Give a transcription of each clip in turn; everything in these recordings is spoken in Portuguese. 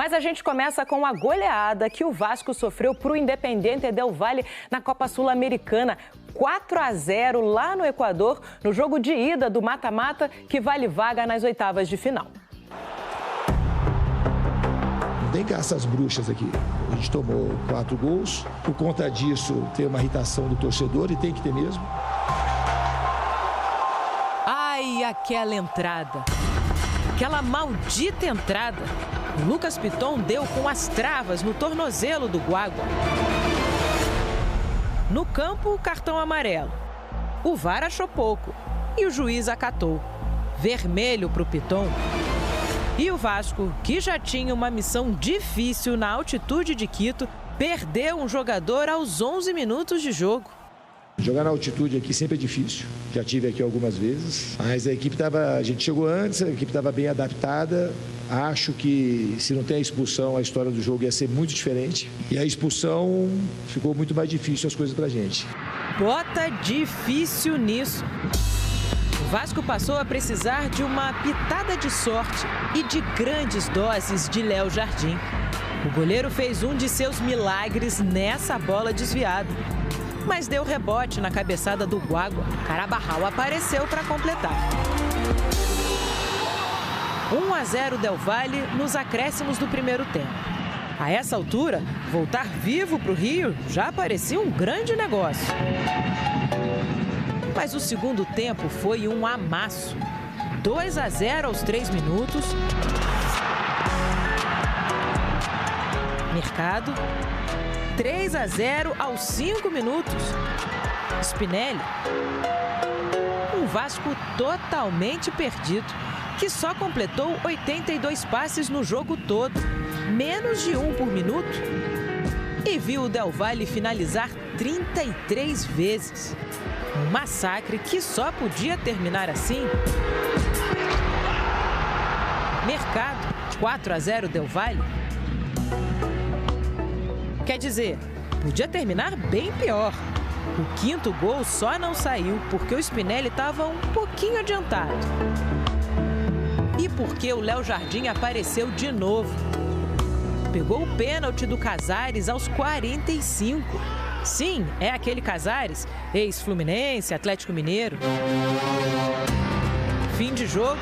Mas a gente começa com a goleada que o Vasco sofreu para o Independiente del Valle na Copa Sul-Americana. 4-0 lá no Equador, no jogo de ida do mata-mata, que vale vaga nas oitavas de final. Não tem caça às bruxas aqui. A gente tomou 4 gols. Por conta disso, tem uma irritação do torcedor e tem que ter mesmo. Ai, aquela entrada. Aquela maldita entrada. O Lucas Piton deu com as travas no tornozelo do Guagua. No campo, cartão amarelo. O VAR achou pouco e o juiz acatou. Vermelho para o Piton. E o Vasco, que já tinha uma missão difícil na altitude de Quito, perdeu um jogador aos 11 minutos de jogo. Jogar na altitude aqui sempre é difícil. Já tive aqui algumas vezes. Mas a gente chegou antes, a equipe estava bem adaptada. Acho que se não tem a expulsão, a história do jogo ia ser muito diferente. E a expulsão ficou muito mais difícil as coisas pra gente. Bota difícil nisso. O Vasco passou a precisar de uma pitada de sorte e de grandes doses de Léo Jardim. O goleiro fez um de seus milagres nessa bola desviada. Mas deu rebote na cabeçada do Guagua. Carabarral apareceu para completar. 1-0 Del Valle nos acréscimos do primeiro tempo. A essa altura, voltar vivo para o Rio já parecia um grande negócio. Mas o segundo tempo foi um amasso. 2-0 aos 3 minutos. Mercado. 3-0 aos 5 minutos. Spinelli. Um Vasco totalmente perdido, que só completou 82 passes no jogo todo, menos de 1 por minuto. E viu o Del Valle finalizar 33 vezes. Um massacre que só podia terminar assim. Mercado, 4-0 Del Valle. Quer dizer, podia terminar bem pior. O quinto gol só não saiu porque o Spinelli estava um pouquinho adiantado. E porque o Léo Jardim apareceu de novo. Pegou o pênalti do Casares aos 45. Sim, é aquele Casares, ex-Fluminense, Atlético Mineiro. Fim de jogo,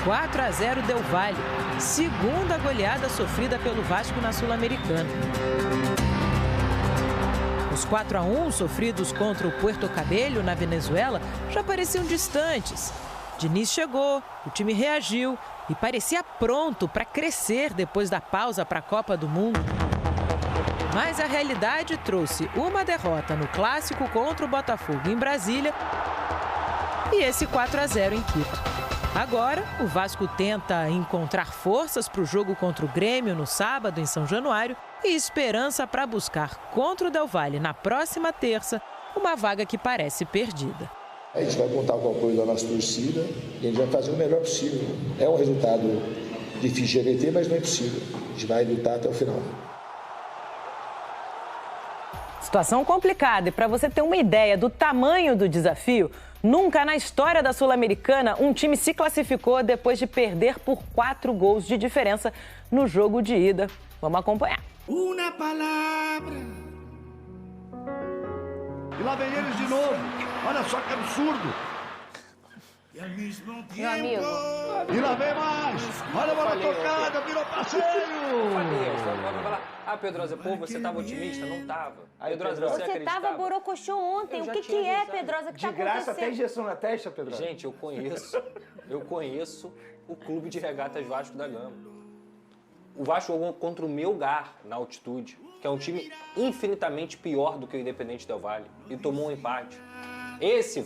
4-0 Del Valle. Segunda goleada sofrida pelo Vasco na Sul-Americana. Os 4-1 sofridos contra o Puerto Cabello, na Venezuela, já pareciam distantes. Diniz chegou, o time reagiu e parecia pronto para crescer depois da pausa para a Copa do Mundo. Mas a realidade trouxe uma derrota no clássico contra o Botafogo em Brasília e esse 4-0 em Quito. Agora, o Vasco tenta encontrar forças para o jogo contra o Grêmio no sábado em São Januário e esperança para buscar contra o Del Valle na próxima terça uma vaga que parece perdida. A gente vai contar com o apoio da nossa torcida e a gente vai fazer o melhor possível. É um resultado difícil de reverter, mas não é possível. A gente vai lutar até o final. Situação complicada. E para você ter uma ideia do tamanho do desafio, nunca na história da Sul-Americana um time se classificou depois de perder por 4 gols de diferença no jogo de ida. Vamos acompanhar. Uma palavra. E lá vem eles de novo. Olha só que absurdo. Meu amigo. E lá vem mais. Olha a bola tocada, virou passeio. Pedrosa, pô, você tava otimista? Não tava. Pedrosa, você tava borocochô ontem. O que é, Pedrosa, que tá acontecendo? De graça, até injeção na testa, Pedrosa. Gente, eu conheço o Clube de Regatas Vasco da Gama. O Vasco jogou contra o Melgar na altitude, que é um time infinitamente pior do que o Independente del Valle, e tomou um empate. Esse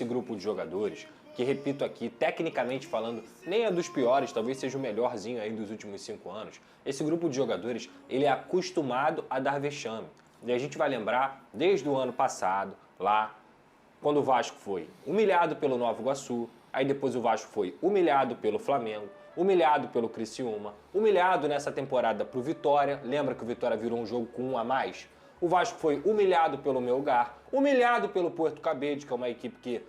grupo de jogadores, que repito aqui, tecnicamente falando, nem é dos piores, talvez seja o melhorzinho aí dos últimos 5 anos. Esse grupo de jogadores, ele é acostumado a dar vexame. E a gente vai lembrar, desde o ano passado, lá, quando o Vasco foi humilhado pelo Nova Iguaçu, aí depois o Vasco foi humilhado pelo Flamengo, humilhado pelo Criciúma, humilhado nessa temporada pro Vitória. Lembra que o Vitória virou um jogo com 1 a mais? O Vasco foi humilhado pelo Melgar, humilhado pelo Puerto Cabello, que é uma equipe que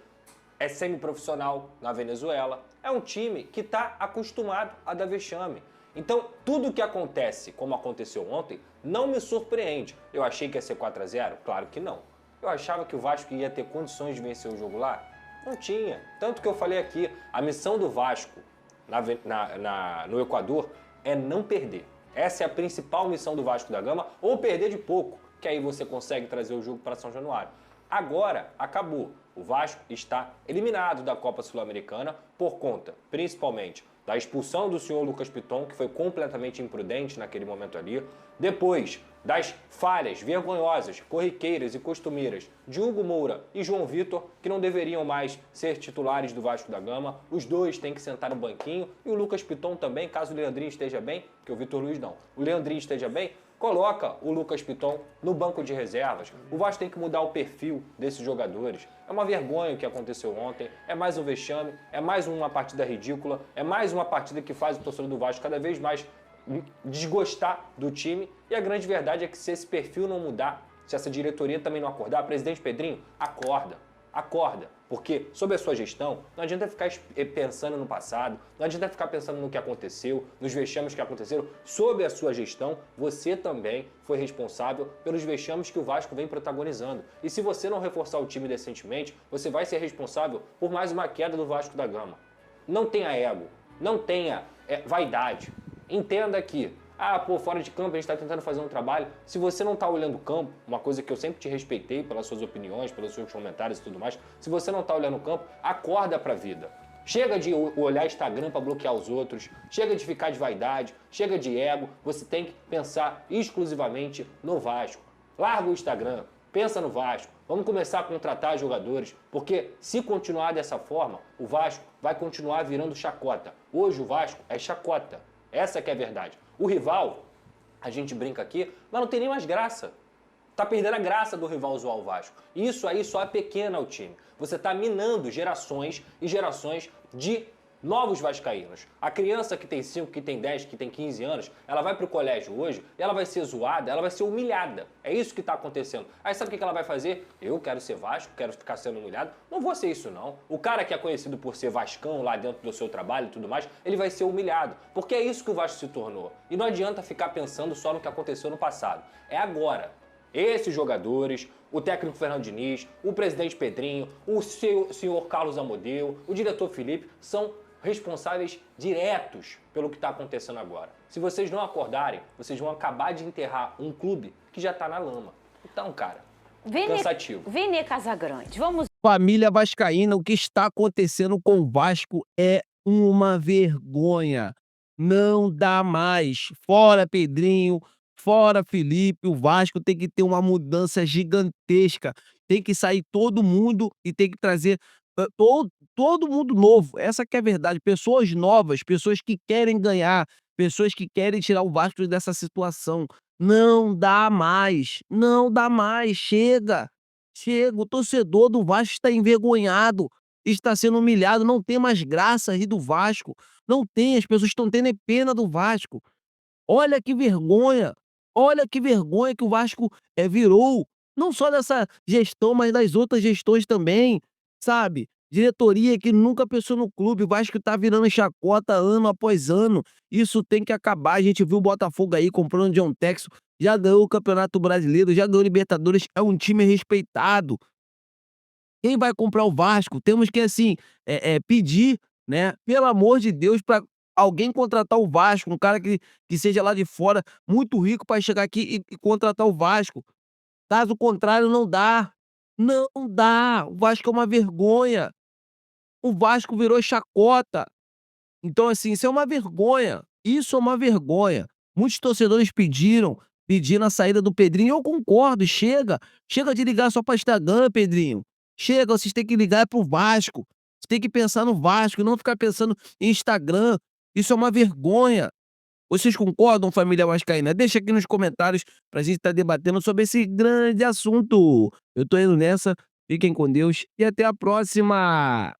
é semiprofissional na Venezuela. É um time que está acostumado a dar vexame. Então, tudo que acontece, como aconteceu ontem, não me surpreende. Eu achei que ia ser 4 a 0? Claro que não. Eu achava que o Vasco ia ter condições de vencer o jogo lá? Não tinha. Tanto que eu falei aqui, a missão do Vasco no Equador é não perder. Essa é a principal missão do Vasco da Gama, ou perder de pouco, que aí você consegue trazer o jogo para São Januário. Agora, acabou. O Vasco está eliminado da Copa Sul-Americana por conta, principalmente, da expulsão do senhor Lucas Piton, que foi completamente imprudente naquele momento ali. Depois, das falhas vergonhosas, corriqueiras e costumeiras de Hugo Moura e João Vitor, que não deveriam mais ser titulares do Vasco da Gama. Os dois têm que sentar no banquinho. E o Lucas Piton também, caso o Leandrinho esteja bem, porque o Vitor Luiz não. O Leandrinho esteja bem, coloca o Lucas Piton no banco de reservas. O Vasco tem que mudar o perfil desses jogadores. É uma vergonha o que aconteceu ontem, é mais um vexame, é mais uma partida ridícula, é mais uma partida que faz o torcedor do Vasco cada vez mais desgostar do time. E a grande verdade é que se esse perfil não mudar, se essa diretoria também não acordar, presidente Pedrinho, acorda. Porque, sob a sua gestão, não adianta ficar pensando no passado, não adianta ficar pensando no que aconteceu, nos vexames que aconteceram. Sob a sua gestão, você também foi responsável pelos vexames que o Vasco vem protagonizando. E se você não reforçar o time decentemente, você vai ser responsável por mais uma queda do Vasco da Gama. Não tenha ego, não tenha vaidade. Entenda que, fora de campo a gente está tentando fazer um trabalho. Se você não está olhando o campo, uma coisa que eu sempre te respeitei pelas suas opiniões, pelos seus comentários e tudo mais, se você não está olhando o campo, acorda para a vida. Chega de olhar Instagram para bloquear os outros, chega de ficar de vaidade, chega de ego, você tem que pensar exclusivamente no Vasco. Larga o Instagram, pensa no Vasco, vamos começar a contratar jogadores, porque se continuar dessa forma, o Vasco vai continuar virando chacota. Hoje o Vasco é chacota, essa que é a verdade. O rival, a gente brinca aqui, mas não tem nem mais graça. Tá perdendo a graça do rival zoar o Vasco. Isso aí só é pequeno ao time. Você tá minando gerações e gerações de novos vascaínos. A criança que tem 5, que tem 10, que tem 15 anos, ela vai pro colégio hoje, ela vai ser zoada, ela vai ser humilhada. É isso que tá acontecendo. Aí sabe o que ela vai fazer? Eu quero ser Vasco, quero ficar sendo humilhado. Não vou ser isso não. O cara que é conhecido por ser vascão lá dentro do seu trabalho e tudo mais, ele vai ser humilhado. Porque é isso que o Vasco se tornou. E não adianta ficar pensando só no que aconteceu no passado. É agora. Esses jogadores, o técnico Fernando Diniz, o presidente Pedrinho, o senhor Carlos Amodeu, o diretor Felipe, são responsáveis diretos pelo que está acontecendo agora. Se vocês não acordarem, vocês vão acabar de enterrar um clube que já está na lama. Então, cara, cansativo. Vini Casagrande, vamos... Família vascaína, o que está acontecendo com o Vasco é uma vergonha. Não dá mais. Fora Pedrinho, fora Felipe, o Vasco tem que ter uma mudança gigantesca. Tem que sair todo mundo e tem que trazer todo mundo novo. Essa que é a verdade. Pessoas novas, pessoas que querem ganhar, pessoas que querem tirar o Vasco dessa situação. Não dá mais. Não dá mais. Chega. Chega. O torcedor do Vasco está envergonhado. Está sendo humilhado. Não tem mais graça rir do Vasco. Não tem. As pessoas estão tendo pena do Vasco. Olha que vergonha. Olha que vergonha que o Vasco virou. Não só dessa gestão, mas das outras gestões também. Sabe? Diretoria que nunca pensou no clube. O Vasco tá virando chacota ano após ano. Isso tem que acabar. A gente viu o Botafogo aí comprando o John Textor. Já ganhou o Campeonato Brasileiro, já ganhou o Libertadores. É um time respeitado. Quem vai comprar o Vasco? Temos que, assim, pedir, né? Pelo amor de Deus, para alguém contratar o Vasco. Um cara que seja lá de fora, muito rico, para chegar aqui e contratar o Vasco. Caso contrário, não dá. Não dá. O Vasco é uma vergonha. O Vasco virou chacota. Então, assim, isso é uma vergonha. Isso é uma vergonha. Muitos torcedores pedindo a saída do Pedrinho. Eu concordo. Chega de ligar só para Instagram, Pedrinho. Chega, vocês têm que ligar pro Vasco. Vocês têm que pensar no Vasco, não ficar pensando em Instagram. Isso é uma vergonha. Vocês concordam, família vascaína? Deixa aqui nos comentários pra gente estar debatendo sobre esse grande assunto. Eu tô indo nessa. Fiquem com Deus e até a próxima.